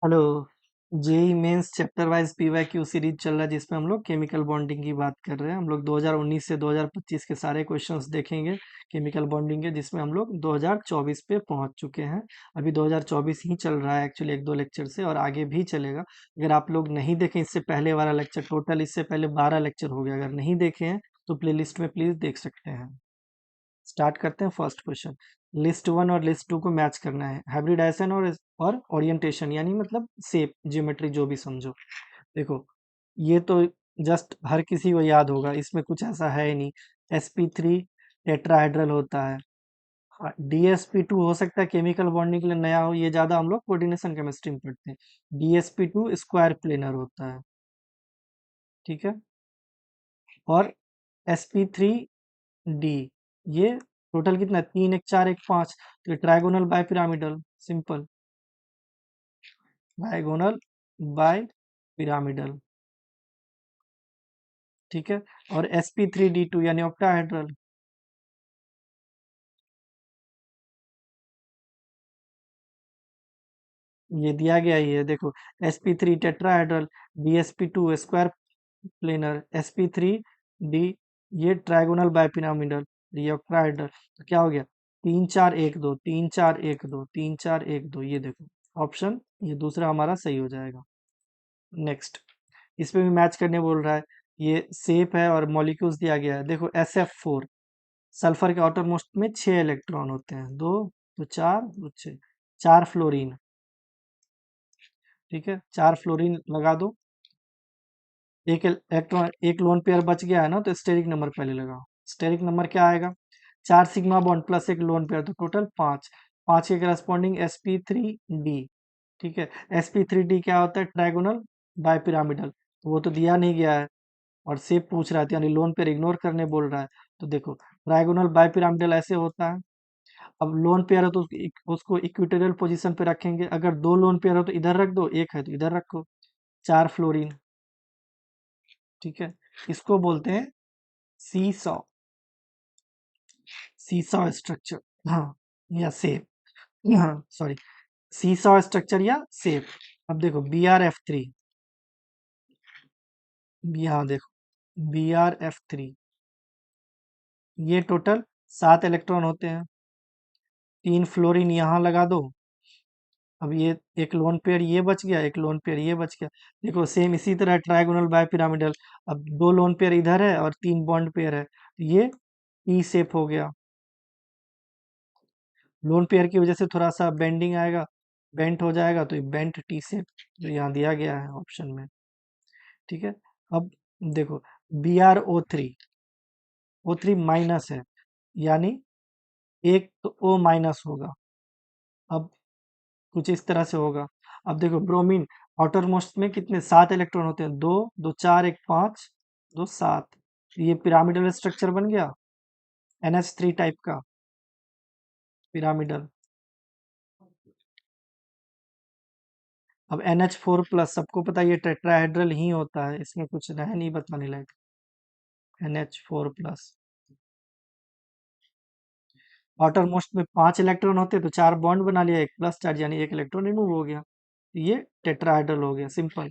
Hello. JEE mains chapter wise PYQ series चल रहा है जिसमें हम लोग केमिकल बॉन्डिंग की बात कर रहे हैं। हम लोग 2019 से 2025 के सारे क्वेश्चंस देखेंगे केमिकल बॉन्डिंग के, जिसमें हम लोग 2024 पे पहुंच चुके हैं। अभी 2024 ही चल रहा है एक्चुअली, एक दो लेक्चर से, और आगे भी चलेगा। अगर आप लोग नहीं देखें इससे पहले वाला लेक्चर, टोटल इससे पहले 12 लेक्चर हो गया, अगर नहीं देखे हैं तो प्लेलिस्ट में प्लीज देख सकते हैं। स्टार्ट करते हैं फर्स्ट क्वेश्चन। लिस्ट वन और लिस्ट टू को मैच करना है। हाइब्रिडाइजेशन और ओरिएंटेशन, यानी मतलब शेप, ज्योमेट्री, जो भी समझो। देखो, ये तो जस्ट हर किसी को याद होगा, इसमें कुछ ऐसा है ही नहीं। sp3 टेट्राहाइड्रल होता है। DsP2 हो सकता है केमिकल बॉन्डिंग के लिए नया हो, ये ज्यादा हम लोग कोऑर्डिनेशन केमिस्ट्री में पढ़ते हैं। DsP2 स्क्वायर प्लेनर होता है, ठीक है। और sp3d, ये टोटल कितना है? 3 1 4 1 5, तो ये trigonal bipyramidal, simple trigonal bipyramidal, ठीक है। और sp3d2 यानी ऑक्टाहेड्रल। ये दिया गया ही है, देखो। sp3 tetrahedral, dsp2 square planar, sp3d ये ट्राइगोनल बाय पिरामिडल, ये ऑक्टाहेड्रल। तो क्या हो गया? 3 4 1 2, 3 4 1 2, 3 4 1 2, ये देखो ऑप्शन, ये दूसरा हमारा सही हो जाएगा। नेक्स्ट, इसमें भी मैच करने बोल रहा है। ये सेप है और मॉलिक्यूल्स दिया गया है, देखो SF4। सल्फर के आउटर मोस्ट में 6 इलेक्ट्रॉन होते हैं, दो तो चार तो छः, 4 फ्लोरीन, ठीक है। 4 फ्लोरीन लगा दो। एक इलेक्ट्रॉन, एक लोन पेयर बच गया है ना, तो स्टेरिक नंबर पहले लगाओ। स्टेरिक नंबर क्या आएगा? 4 सिग्मा बॉन्ड प्लस एक लोन पेयर, तो टोटल 5। 5 के करस्पॉन्डिंग sp3d, ठीक है। sp3d क्या होता है? ट्राइगोनल बाय पिरामिडल, तो वो तो दिया नहीं गया है। और सेप पूछ रहा है, यानी लोन पेयर इग्नोर करने बोल रहा है। तो देखो, ट्राइगोनल बाय पिरामिडल ऐसे होता है। अब लोन पेयर है तो उसको इक्विटोरियल पोजीशन पे रखेंगे। अगर दो लोन पेयर हो तो इधर रख दो, एक है तो इधर रखो। 4 फ्लोरीन, ठीक है। इसको बोलते हैं सीसॉ, सीसॉ स्ट्रक्चर, हाँ, या सेप, हाँ सॉरी, सीसॉ स्ट्रक्चर या सेप। अब देखो Br F3, यहाँ देखो Br F3, ये टोटल 7 इलेक्ट्रॉन होते हैं। 3 फ्लोरीन यहाँ लगा दो। अब ये एक लोन पेयर ये बच गया, एक लोन पेयर ये बच गया। देखो सेम इसी तरह ट्राइगोनल बाय पिरामिडल। अब दो लोन पेयर इधर है और 3 बॉन्ड पेयर है, तो ये टी शेप हो गया। लोन पेयर की वजह से थोड़ा सा बेंडिंग आएगा, बेंट हो जाएगा, तो ये बेंट टी शेप जो यहाँ दिया गया है ऑप्शन में, ठीक है। अब देखो Br O3, O3 माइनस है, यानी एक तो O माइनस होगा। अब कुछ इस तरह से होगा। अब देखो ब्रोमीन, आउटर मोस्ट में कितने? 7 इलेक्ट्रॉन होते हैं, दो दो चार एक पाँच, दो सात। ये पिरामिडल स्ट्रक्चर बन गया, NH3 टाइप का पिरामिडल। अब NH4 प्लस, सबको पता है ये टेट्राहेड्रल ही होता है, इसमें कुछ रह नहीं बताने लायक। NH4 प्लस, आउटर मोस्ट में 5 इलेक्ट्रॉन होते हैं, तो 4 बॉन्ड बना लिया, एक प्लस चार्ज, यानी एक इलेक्ट्रॉन रिमूव हो गया। ये टेट्राहेड्रल हो गया, सिंपल।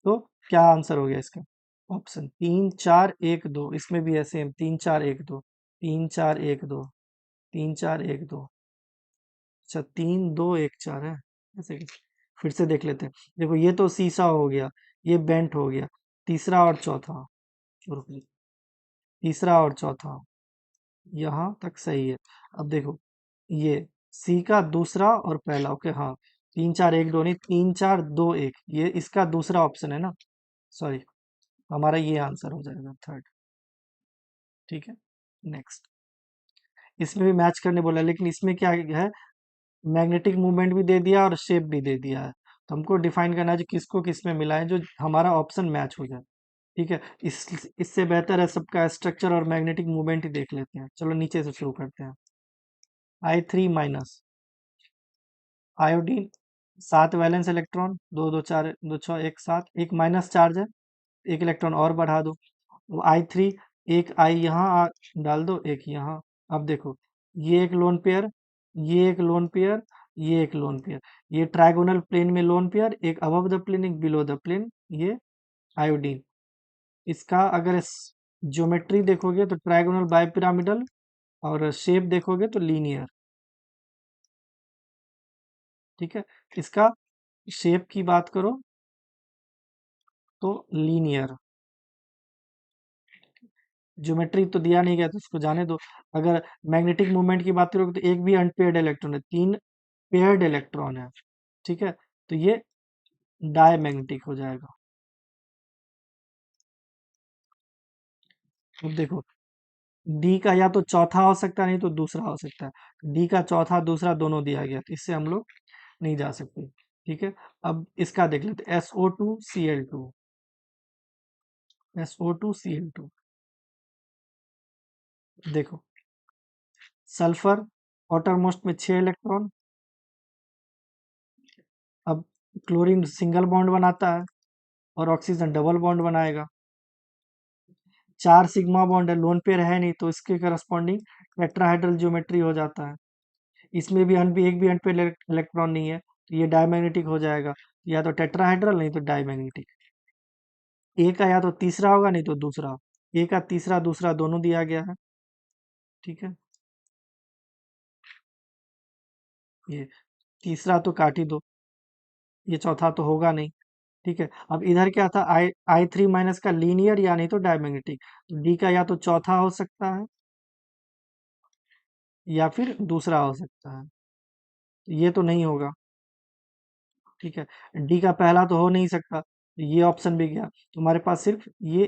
तो क्या आंसर हो गया इसका? ऑप्शन 3 4 1 2, इसमें भी है सेम, 3 4 1 2, 3 4 1 2, 3 4 1 2। अच्छा, 3 2 1 4 है, ऐसे कैसे? फिर से देख लेते हैं। देखो ये तो सीसा हो गया, ये बेंट हो गया, तीसरा और चौथा, रुकिए, तीसरा और चौथा यहाँ तक सही है। अब देखो, ये सी का दूसरा और पहला, ओके हाँ। 3 4 1 2 नहीं, 3 4 2 1, ये इसका दूसरा ऑप्शन है ना, सॉरी। हमारा ये आंसर हो जाएगा थर्ड, ठीक है। नेक्स्ट, इसमें भी मैच करने बोला है, लेकिन इसमें क्या है? मैग्नेटिक मूवमेंट भी दे दिया और शेप भी दे दिया है। तो हमको डिफाइन करना है जो किसको किस में मिला है, जो हमारा ऑप्शन मैच हो जाए, ठीक है। इससे बेहतर है सबका स्ट्रक्चर और मैग्नेटिक मूवमेंट ही देख लेते हैं। चलो नीचे से शुरू करते हैं। I3 minus, iodine, 7 valence electron, दो दो चार दो छः एक सात, एक माइनस चार्ज है, एक इलेक्ट्रॉन और बढ़ा दो। I3, एक आई यहाँ डाल दो, एक यहाँ। अब देखो, ये एक लोन पेयर, ये एक लोन पेयर, ये एक लोन पेयर, ये ट्राइगोनल प्लेन में लोन पेयर, एक अबव द प्लेन एक बिलो द प्लेन, ये आयोडीन। इसका अगर ज्योमेट्री देखोगे तो ट्राइगोनल बाइपिरामिडल, और शेप देखोगे तो लीनियर। ठीक है, इसका शेप की बात करो तो लीनियर। ज्योमेट्री तो दिया नहीं गया तो इसको जाने दो। अगर मैग्नेटिक मूवमेंट की बात करोगे तो एक भी अनपेयर्ड इलेक्ट्रॉन है, तीन पेयर्ड इलेक्ट्रॉन है। ठीक है, तो ये डायमैग्नेटिक हो जाएगा। अब देखो, डी का या तो चौथा हो सकता है, नहीं तो दूसरा हो सकता है। डी का चौथा दूसरा दोनों दिया गया, तो इससे हम लोग नहीं जा सकते। ठीक है, अब इसका देख लेते, SO2Cl2, SO2Cl2। देखो, सल्फर outermost में 6 इलेक्ट्रॉन। अब क्लोरीन सिंगल बॉन्ड बनाता है और ऑक्सीजन डबल बॉन्ड बनाएगा। 4 सिग्मा बॉन्ड है, लोन पेयर है नहीं, तो इसके करस्पॉन्डिंग टेट्राहेड्रल ज्योमेट्री हो जाता है। इसमें भी एक भी अनपेयर इलेक्ट्रॉन नहीं है, तो ये डायमैग्नेटिक हो जाएगा। या तो टेट्राहेड्रल, नहीं तो डायमैग्नेटिक। ए का या तो तीसरा होगा, नहीं तो दूसरा। ए का तीसरा दूसरा दोनों दिया गया है। ठीक है, ये तीसरा तो काट ही दो, ये चौथा तो होगा नहीं। ठीक है, अब इधर क्या था, I3- का लीनियर या नहीं तो डायमैग्नेटिक, तो डी का या तो चौथा हो सकता है या फिर दूसरा हो सकता है, तो ये तो नहीं होगा। ठीक है, डी का पहला तो हो नहीं सकता, तो ये ऑप्शन भी गया। तुम्हारे पास सिर्फ ये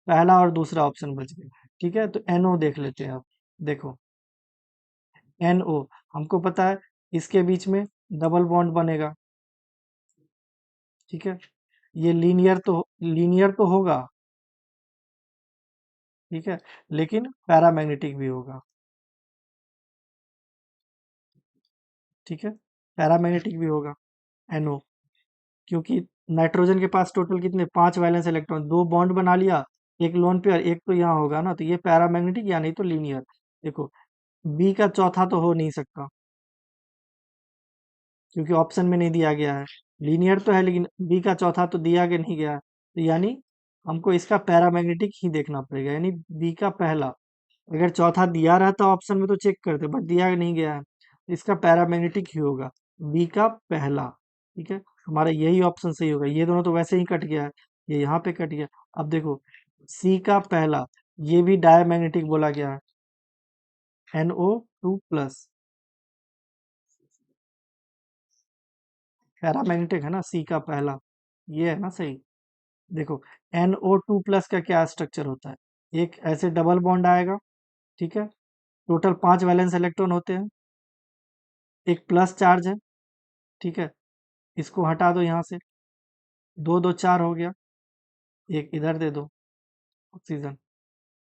पहला और दूसरा ऑप्शन बच गया। ठीक है, तो NO देख लेते हैं अब। देखो, NO हमको पता है इसके बीच में डबल बॉन्ड बनेगा। ठीक है, ये लीनियर तो होगा। ठीक है, लेकिन पैरामैग्नेटिक भी होगा। ठीक है, पैरामैग्नेटिक भी होगा NO, क्योंकि नाइट्रोजन के पास टोटल कितने, 5 वैलेंस इलेक्ट्रॉन, दो बॉन्ड बना लिया, एक लोन पेयर, एक तो यहाँ होगा ना, तो ये पैरामैग्नेटिक या नहीं तो लीनियर। देखो, बी का चौथा तो हो नहीं सकता, क्योंकि ऑप्शन में नहीं दिया गया है। लीनियर तो है, लेकिन बी का चौथा तो दिया गया नहीं गया है, तो यानी हमको इसका पैरामैग्नेटिक ही देखना पड़ेगा, यानी बी का पहला। अगर चौथा दिया रहता ऑप्शन में तो चेक करते, बट दिया नहीं गया है, तो इसका पैरामैग्नेटिक ही होगा, बी का पहला। ठीक है, हमारा यही ऑप्शन सही होगा। ये दोनों तो वैसे ही कट गया है, ये यहाँ पे कट गया। अब देखो, सी का पहला, ये भी डायमैग्नेटिक बोला गया है, NO2+, पैरामैग्नेटिक है ना सी का पहला, ये है ना सही। देखो, NO2+ का क्या स्ट्रक्चर होता है, एक ऐसे डबल बॉन्ड आएगा। ठीक है, टोटल 5 वैलेंस इलेक्ट्रॉन होते हैं, एक प्लस चार्ज है। ठीक है, इसको हटा दो यहाँ से, दो दो चार हो गया, एक इधर दे दो ऑक्सीजन।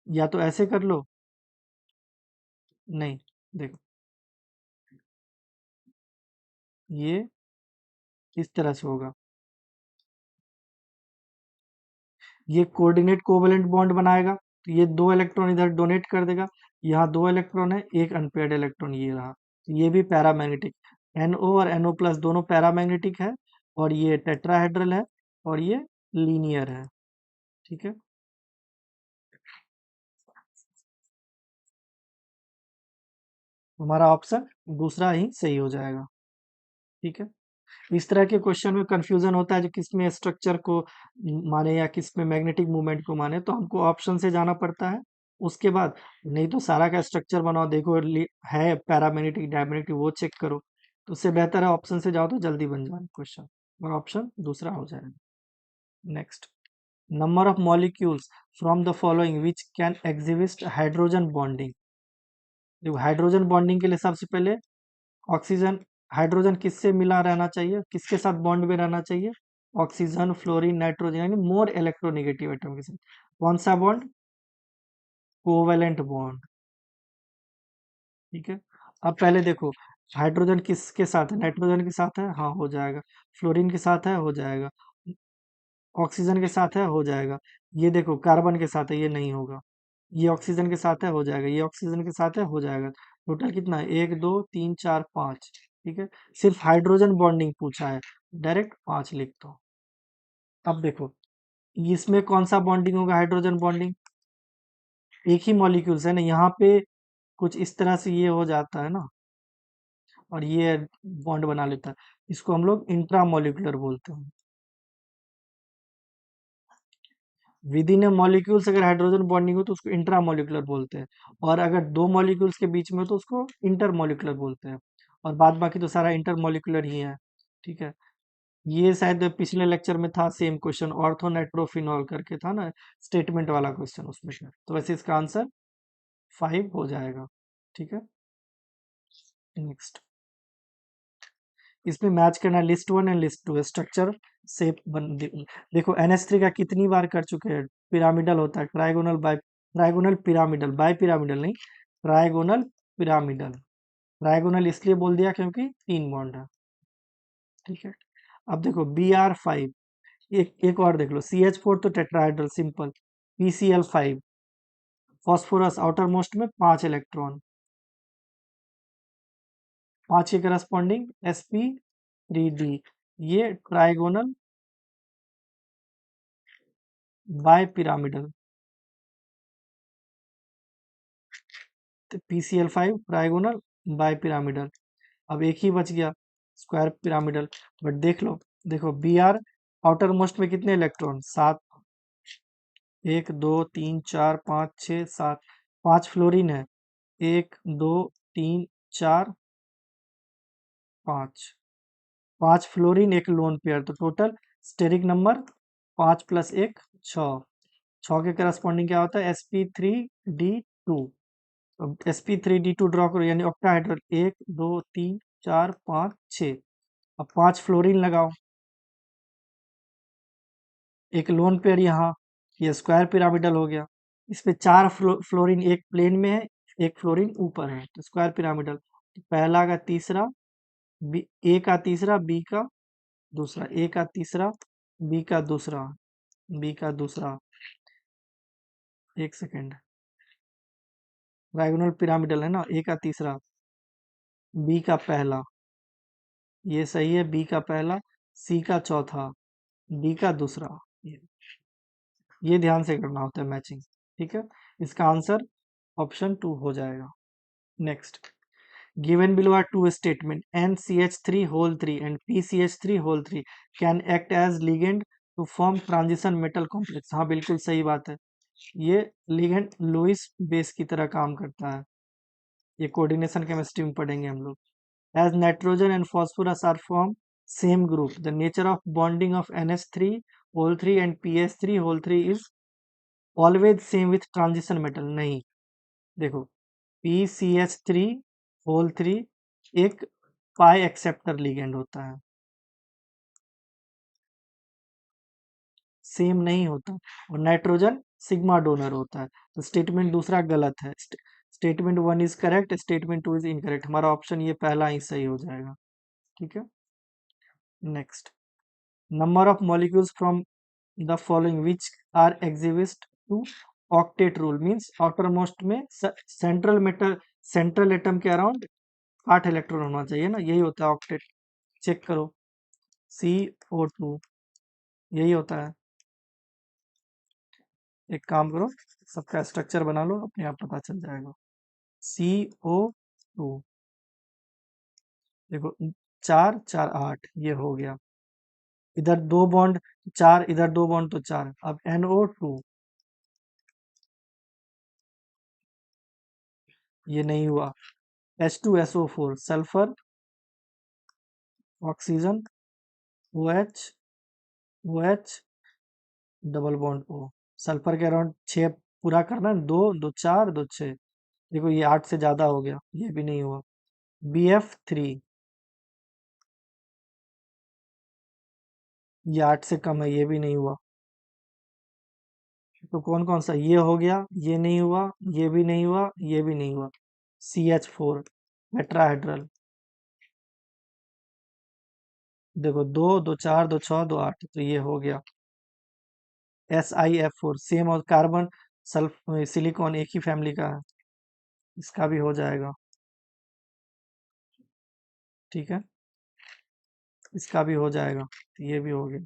या तो ऐसे कर लो, नहीं, देखो, ये इस तरह से होगा, ये कोऑर्डिनेट कोवेलेंट बॉन्ड बनाएगा, तो ये 2 इलेक्ट्रॉन इधर डोनेट कर देगा। यहाँ 2 इलेक्ट्रॉन है, एक अनपेयर्ड इलेक्ट्रॉन ये रहा, तो ये भी पैरामैग्नेटिक। NO और NO+ दोनों पैरामैग्नेटिक है, और ये टेट्राहेड्रल है, और ये लीनियर है। ठीक है, हमारा ऑप्शन दूसरा ही सही हो जाएगा। ठीक है, इस तरह के क्वेश्चन में कंफ्यूजन होता है, जो किस में स्ट्रक्चर को माने या किस में मैग्नेटिक मूवमेंट को माने, तो हमको ऑप्शन से जाना पड़ता है। उसके बाद नहीं तो सारा का स्ट्रक्चर बनाओ, देखो है पैरामैग्नेटिक डायमैग्नेटिक, वो चेक करो। तो उससे बेहतर है ऑप्शन से जाओ, तो जल्दी बन जाए क्वेश्चन, और ऑप्शन दूसरा हो जाएगा। Next, number of molecules from the following which can exhibit hydrogen bonding. देखो, हाइड्रोजन बॉन्डिंग के लिए सबसे पहले ऑक्सीजन, हाइड्रोजन किससे मिला रहना चाहिए, किसके साथ बॉन्ड में रहना चाहिए, ऑक्सीजन, फ्लोरीन, नाइट्रोजन, यानी मोर इलेक्ट्रोनेगेटिव एटम के साथ। कौन सा बॉन्ड, कोवेलेंट बॉन्ड। ठीक है, अब पहले देखो, हाइड्रोजन किसके साथ है, नाइट्रोजन के साथ है, हाँ हो जाएगा। फ्लोरीन के साथ है, हो जाएगा। ऑक्सीजन के साथ है, हो जाएगा। ये देखो, कार्बन के साथ है, ये नहीं होगा। ये ऑक्सीजन के साथ है, हो जाएगा। ये ऑक्सीजन के साथ है, हो जाएगा। टोटल कितना है, 1 2 3 4 5, ठीक है, सिर्फ हाइड्रोजन बॉन्डिंग पूछा है, डायरेक्ट 5 लिख दो। अब देखो इसमें कौन सा बॉन्डिंग होगा, हाइड्रोजन बॉन्डिंग, एक ही मॉलिक्यूल्स है ना, यहाँ पे कुछ इस तरह से ये हो जाता है ना, और ये बॉन्ड बना लेता है, इसको हम लोग इंट्रामोलिकुलर बोलते हैं। विद इन ए मॉलिक्यूल्स अगर हाइड्रोजन बॉन्डिंग हो तो उसको इंट्रामोलिकुलर बोलते हैं, और अगर दो मॉलिक्यूल्स के बीच में हो तो उसको इंटरमोलिकुलर बोलते हैं, और बाद बाकी तो सारा इंटरमोलिकुलर ही है। ठीक है, ये शायद पिछले लेक्चर में था सेम क्वेश्चन, ऑर्थो नाइट्रोफिनॉल करके था ना, स्टेटमेंट वाला क्वेश्चन उसमें से। तो वैसे इसका आंसर 5 हो जाएगा। ठीक है, नेक्स्ट इसमें मैच करना list one and list two, structure shape देखो NH3 का कितनी बार कर चुके हैं, पिरामिडल होता है, trigonal bi trigonal pyramidal, bipyramidal नहीं, ट्राइगोनल पिरामिडल। ट्राइगोनल इसलिए बोल दिया क्योंकि 3 बॉन्ड है। ठीक है, अब देखो Br5, एक और देख लो, CH4 तो tetrahedral simple, PCl5, phosphorus outermost में 5 इलेक्ट्रॉन, 5 के करस्पॉन्डिंग sp3d, ये trigonal bipyramidal, PCl5 trigonal bipyramidal. अब एक ही बच गया स्क्वायर पिरामिडल, बट देख लो, देखो Br आउटर मोस्ट में कितने इलेक्ट्रॉन, 7, 1 2 3 4 5 6 7, 5 फ्लोरीन है, 1 2 3 4 5, 5 फ्लोरीन, एक लोन पेयर, तो टोटल स्टेरिक नंबर 5 + 1 6, 6 के करस्पॉन्डिंग क्या होता है, sp3d2। अब sp3d2 ड्रॉ करो, यानी ऑक्टाहाइड्रल, 1 2 3 4 5 6, अब 5 फ्लोरीन लगाओ, एक लोन पेयर यहाँ, ये स्क्वायर पिरामिडल हो गया, इसमें 4 फ्लोरीन, एक प्लेन में है, एक फ्लोरीन ऊपर है, तो स्क्वायर पिरामिडल, तो पहला का तीसरा, ए का तीसरा, बी का दूसरा, ए का तीसरा, बी का दूसरा, बी का दूसरा, एक सेकेंड, डायगोनल पिरामिडल है ना, ए का तीसरा, बी का पहला, ये सही है, बी का पहला, सी का चौथा, डी का दूसरा, ये ध्यान से करना होता है मैचिंग। ठीक है, इसका आंसर ऑप्शन 2 हो जाएगा। Next, given below are two statement NCH3 whole 3 and PCH3 whole 3 can act as ligand to form transition metal complex। हाँ बिल्कुल सही बात है, ये लिगेंड लुइस बेस की तरह काम करता है, ये कोऑर्डिनेशन केमिस्ट्री में पढ़ेंगे हम लोग। As nitrogen and phosphorus are form same group, the nature of bonding of NH3 whole 3 and PH3 whole 3 is always same with transition metal। नहीं, देखो PCH3 होल 3 एक पाई एक्सेप्टर लिगेंड होता है, सेम नहीं होता, और नाइट्रोजन सिग्मा डोनर होता है, तो स्टेटमेंट दूसरा गलत है, statement 1 is correct, statement 2 is incorrect, हमारा ऑप्शन ये पहला ही सही हो जाएगा। ठीक है, next, number of molecules from the following which are exhibit to octet rule, means outermost में सेंट्रल मेटल, सेंट्रल एटम के अराउंड 8 इलेक्ट्रॉन होना चाहिए ना, यही होता है ऑक्टेट, चेक करो, CO2 यही होता है। एक काम करो, सबका स्ट्रक्चर बना लो, अपने आप पता चल जाएगा। CO2, देखो 4 4 8, ये हो गया, इधर 2 बॉन्ड 4, इधर 2 बॉन्ड तो 4, अब NO2, ये नहीं हुआ, H2SO4 sulphur, oxygen, OH, OH, double bond O, sulphur के अराउंड 6 पूरा करना है, 2 2 4 2 6, देखो ये 8 से ज्यादा हो गया, ये भी नहीं हुआ। BF3, ये 8 से कम है, ये भी नहीं हुआ, तो कौन कौन सा, ये हो गया, ये नहीं हुआ, ये भी नहीं हुआ, ये भी नहीं हुआ, CH4 टेट्राहेड्रल, देखो 2 2 4 2 6 2 8, तो ये हो गया। SiF4 सेम, और कार्बन सल्फ सिलिकॉन एक ही फैमिली का है, इसका भी हो जाएगा। ठीक है, इसका भी हो जाएगा, तो ये भी हो गया।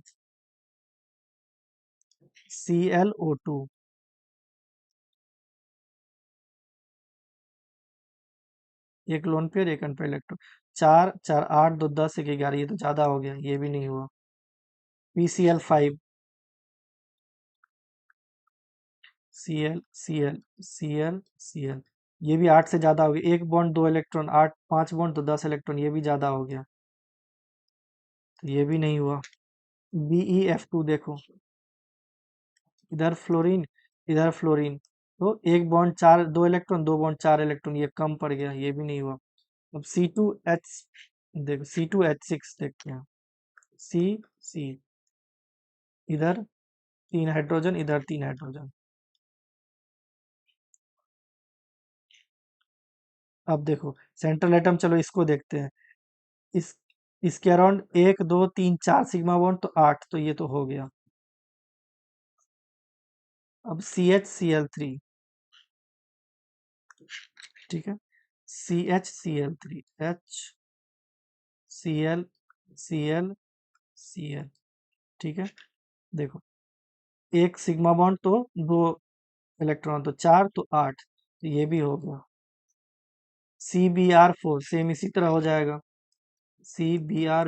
ClO2, एक लोन पेयर एक अनपेयर इलेक्ट्रॉन, चार चार आठ दो 10 एक 11, ये तो ज्यादा हो गया, ये भी नहीं हुआ। PCl5, Cl, ये भी 8 से ज्यादा हो गया, एक बॉन्ड 2 इलेक्ट्रॉन, 8 5 बॉन्ड तो 10 इलेक्ट्रॉन, ये भी ज्यादा हो गया, तो ये भी नहीं हुआ। BeF2 देखो, इधर फ्लोरीन इधर फ्लोरीन, तो एक बॉन्ड 4 2 इलेक्ट्रॉन, 2 बॉन्ड 4 इलेक्ट्रॉन, ये कम पड़ गया, ये भी नहीं हुआ। अब C2H, देखो C2H6 देखते हैं, C इधर 3 हाइड्रोजन, इधर 3 हाइड्रोजन। अब देखो सेंट्रल एटम, चलो इसको देखते हैं। इस इसके अराउंड 1 2 3 4 सिग्मा बॉन्ड, तो 8, तो ये तो हो गया। अब CH ठीक है, CH Cl Cl Cl, ठीक है, देखो एक सिग्मा बॉन्ड तो 2 इलेक्ट्रॉन, तो 4 तो 8, तो ये भी हो गया। CbR4 सेम इसी तरह हो जाएगा, CbR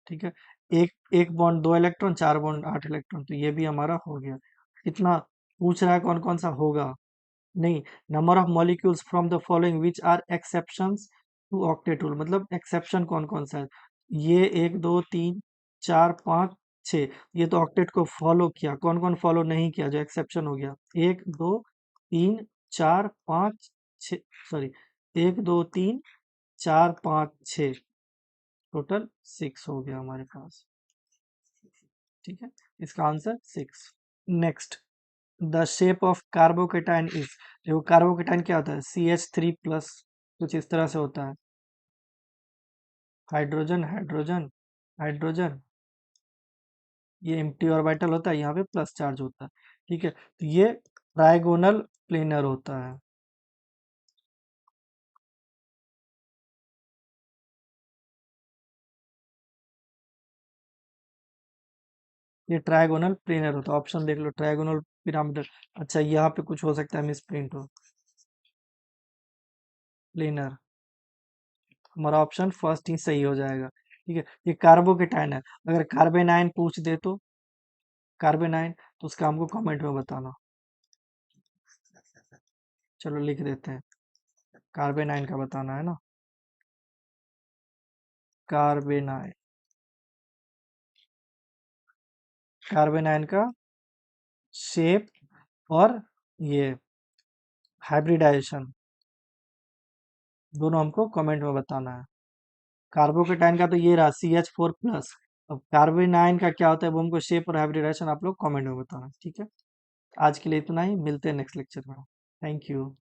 ठीक है, एक एक बॉन्ड 2 इलेक्ट्रॉन, 4 बॉन्ड 8 इलेक्ट्रॉन, तो ये भी हमारा हो गया। कितना पूछ रहा है, कौन कौन सा होगा, नहीं। Number of molecules from the following which are exceptions to octet rule, मतलब एक्सेप्शन कौन कौन सा है। ये 1 2 3 4 5 6, ये तो ऑक्टेट को फॉलो किया, कौन कौन फॉलो नहीं किया जो एक्सेप्शन हो गया, 1 2 3 4 5 6, सॉरी 1 2 3 4 5 6, टोटल 6 हो गया हमारे पास, ठीक है, इसका answer 6। Next, the shape of carbocation is, देखो कार्बोकेटाइन क्या होता है, CH3+, कुछ इस तरह से होता है, हाइड्रोजन हाइड्रोजन हाइड्रोजन, ये एम्प्टी ऑर्बिटल होता है, यहाँ पे प्लस चार्ज होता है, ठीक है, तो ये ट्राइगोनल प्लेनर होता है, ये ट्राइगोनल प्लेनर होता है, ऑप्शन देख लो, ट्राइगोनल पिरामिडल। अच्छा, यहाँ पे कुछ हो सकता है मिस प्रिंट हो, प्लेनर, हमारा ऑप्शन फर्स्ट ही सही हो जाएगा, ठीक है। ये कार्बोकेटाइन है, अगर कार्बेनाइन पूछ दे तो, कार्बेनाइन, तो उसका हमको कमेंट में बताना, चलो लिख देते हैं, कार्बेनाइन का बताना है ना, कार्बेनाइन, कार्बेनाइन का शेप और ये हाइब्रिडाइजेशन दोनों हमको कमेंट में बताना है। कार्बोकेटाइन का तो ये रहा CH4+, अब कार्बेनाइन का क्या होता है वो हमको शेप और हाइब्रिडाइजेशन आप लोग कमेंट में बताना, ठीक है। आज के लिए इतना ही, मिलते हैं नेक्स्ट लेक्चर में, थैंक यू।